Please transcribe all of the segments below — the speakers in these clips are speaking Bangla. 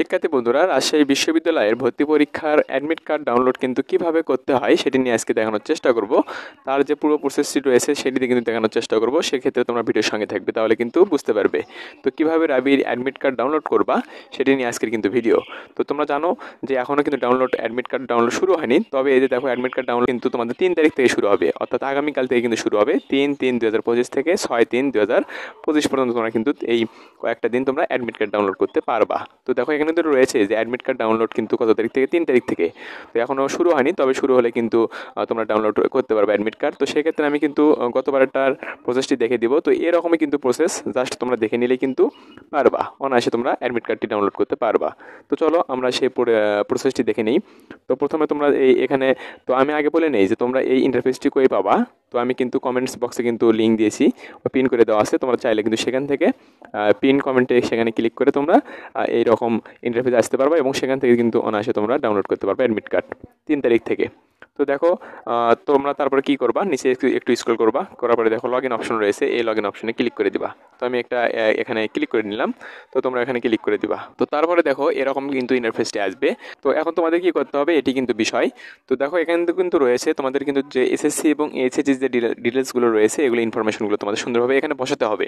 শিক্ষার্থী বন্ধুরা, রাজশাহী বিশ্ববিদ্যালয়ের ভর্তি পরীক্ষার অ্যাডমিট কার্ড ডাউনলোড কিন্তু কিভাবে করতে হয় সেটি নিয়ে আজকে দেখানোর চেষ্টা করব। তার যে পুরো প্রসেসটি রয়েছে সেটিতে কিন্তু দেখানোর চেষ্টা করব। সেক্ষেত্রে তোমরা ভিডিওর সঙ্গে থাকবে, তাহলে কিন্তু বুঝতে পারবে। তো কিভাবে রাবির অ্যাডমিট কার্ড ডাউনলোড করবা সেটি নিয়ে আজকের কিন্তু ভিডিও। তো তোমরা জানো যে এখনও কিন্তু অ্যাডমিট কার্ড ডাউনলোড শুরু হয়নি। তবে এই যে দেখো, অ্যাডমিট কার্ড ডাউনলোড কিন্তু তোমাদের 3 তারিখ থেকে শুরু হবে, অর্থাৎ আগামীকাল থেকে কিন্তু শুরু হবে। 3/3/2025 থেকে 6/3/2025 পর্যন্ত তোমরা কিন্তু এই কয়েকটা দিন তোমরা অ্যাডমিট কার্ড ডাউনলোড করতে পারবা। তো দেখো, এখানে তো রয়েছে যে অ্যাডমিট কার্ড ডাউনলোড কিন্তু কত তারিখ থেকে, 3 তারিখ থেকে। তো এখনও শুরু হয়নি, তবে শুরু হলে কিন্তু তোমরা ডাউনলোড করতে পারবে অ্যাডমিট কার্ড। তো সেক্ষেত্রে আমি কিন্তু গতবারটার প্রসেসটি দেখে দিব। তো এরকমই কিন্তু প্রসেস, জাস্ট তোমরা দেখে নিলে কিন্তু পারবা, অনায়াসে তোমরা অ্যাডমিট কার্ডটি ডাউনলোড করতে পারবা। তো চলো আমরা সেই প্রসেসটি দেখে নিই। তো প্রথমে তোমরা এখানে, তো আমি আগে বলে নেই যে তোমরা এই ইন্টারফেসটি কই পাবা। তো আমি কিন্তু কমেন্টস বক্সে কিন্তু লিঙ্ক দিয়েছি, পিন করে দেওয়া আছে। তোমরা চাইলে কিন্তু সেখান থেকে পিন কমেন্টে সেখানে ক্লিক করে তোমরা এইরকম ইন্টারফেসে আসতে পারবা এবং সেখান থেকে কিন্তু অনায়াসে তোমরা ডাউনলোড করতে পারবে অ্যাডমিট কার্ড 3 তারিখ থেকে। তো দেখো, তোমরা তারপরে কি করবা, নিচে একটু স্ক্রল করবা, করার পরে দেখো লগ ইন অপশন রয়েছে, এই লগ ইন অপশনে ক্লিক করে দিবা। তো আমি একটা এখানে ক্লিক করে নিলাম। তো তোমরা এখানে ক্লিক করে দিবা। তো তারপরে দেখো এরকম কিন্তু ইন্টারফেসটি আসবে। তো এখন তোমাদের কি করতে হবে, এটি কিন্তু বিষয়। তো দেখো, এখানে কিন্তু রয়েছে তোমাদের কিন্তু যে এসএসসি এবং এইচএসসি যে ডিটেলসগুলো রয়েছে, এগুলো ইনফরমেশনগুলো তোমাদের সুন্দরভাবে এখানে বসাতে হবে।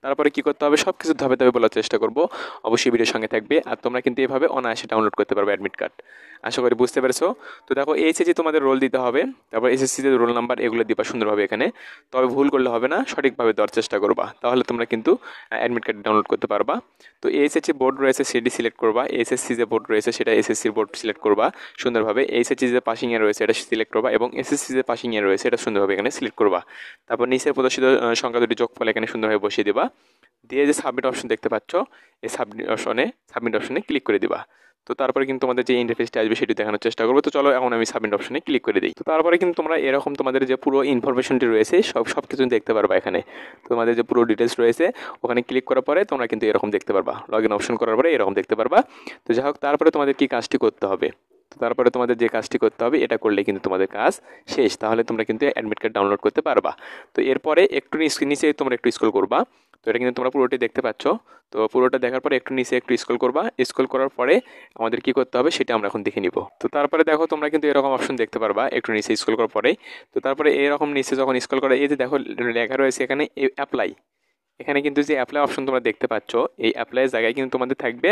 তারপরে কি করতে হবে, সব কিছু ধাপে ধাপে বলার চেষ্টা করবো। অবশ্যই ভিডিওর সঙ্গে থাকবে, আর তোমরা কিন্তু এভাবে অনায়াসে ডাউনলোড করতে পারবে অ্যাডমিট কার্ড। আশা করি বুঝতে পেরেছো। তো দেখো, এইচএসসি তোমাদের রোল দিতে হবে, তারপর এসএসসিতে রোল নাম্বার, এগুলো দিবা সুন্দরভাবে এখানে। তবে ভুল করলে হবে না, সঠিকভাবে দেওয়ার চেষ্টা করবা, তাহলে তোমরা কিন্তু অ্যাডমিট কার্ড ডাউনলোড করতে পারবা। তো এইচএসসি বোর্ড রয়েছে সেটি সিলেক্ট করবা, এসএসসি যে বোর্ড রয়েছে সেটা এসএসসির বোর্ড সিলেক্ট করবা সুন্দরভাবে। এইচএসসি যে পাসিং ইয়ার রয়েছে এটা সিলেক্ট করবা, এবং এসএসসি যে পাসিং ইয়ার রয়েছে এটা সুন্দরভাবে এখানে সিলেক্ট করবা। তারপর নিচে প্রদর্শিত সংখ্যা দুটি যোগফল এখানে সুন্দরভাবে বসিয়ে দেবা। দিয়ে যে সাবমিট অপশন দেখতে পাচ্ছ, এই সাবমিট অপশনে ক্লিক করে দিবা। তো তারপরে কিন্তু তোমাদের যে ইন্টারফেসটা আসবে সেটি দেখানোর চেষ্টা করবো। তো চলো এখন আমি সাবমিট অপশনে ক্লিক করে দিই। তো তারপরে কিন্তু তোমরা এরকম তোমাদের যে পুরো ইনফরমেশনটি রয়েছে সব কিছু দেখতে পারবা এখানে। তোমাদের যে পুরো ডিটেলস রয়েছে ওখানে ক্লিক করার পরে তোমরা কিন্তু এরকম দেখতে পারবা, লগ ইন অপশন করার পরে এরকম দেখতে পারবা। তো যাই হোক, তারপরে তোমাদের কি কাজটি করতে হবে, তো তারপরে তোমাদের যে কাজটি করতে হবে এটা করলে কিন্তু তোমাদের কাজ শেষ, তাহলে তোমরা কিন্তু অ্যাডমিট কার্ড ডাউনলোড করতে পারবা। তো এরপরে একটু নিচে তোমরা একটু স্ক্রল করবা। তো এটা কিন্তু তোমরা পুরোটি দেখতে পাচ্ছ। তো পুরোটা দেখার পরে একটু নিচে একটু স্ক্রল করবা। স্ক্রল করার পরে আমাদের কি করতে হবে সেটা আমরা এখন দেখে নিব। তো তারপরে দেখো, তোমরা কিন্তু এরকম অপশন দেখতে পারবা একটু নিচে স্ক্রল করার পরে। তো তারপরে এরকম নিচে যখন স্ক্রল করে, এই যে দেখো লেখা রয়েছে এখানে অ্যাপ্লাই। এখানে কিন্তু যে অ্যাপ্লাই অপশন তোমরা দেখতে পাচ্ছ, এই অ্যাপ্লাই জায়গায় কিন্তু তোমাদের থাকবে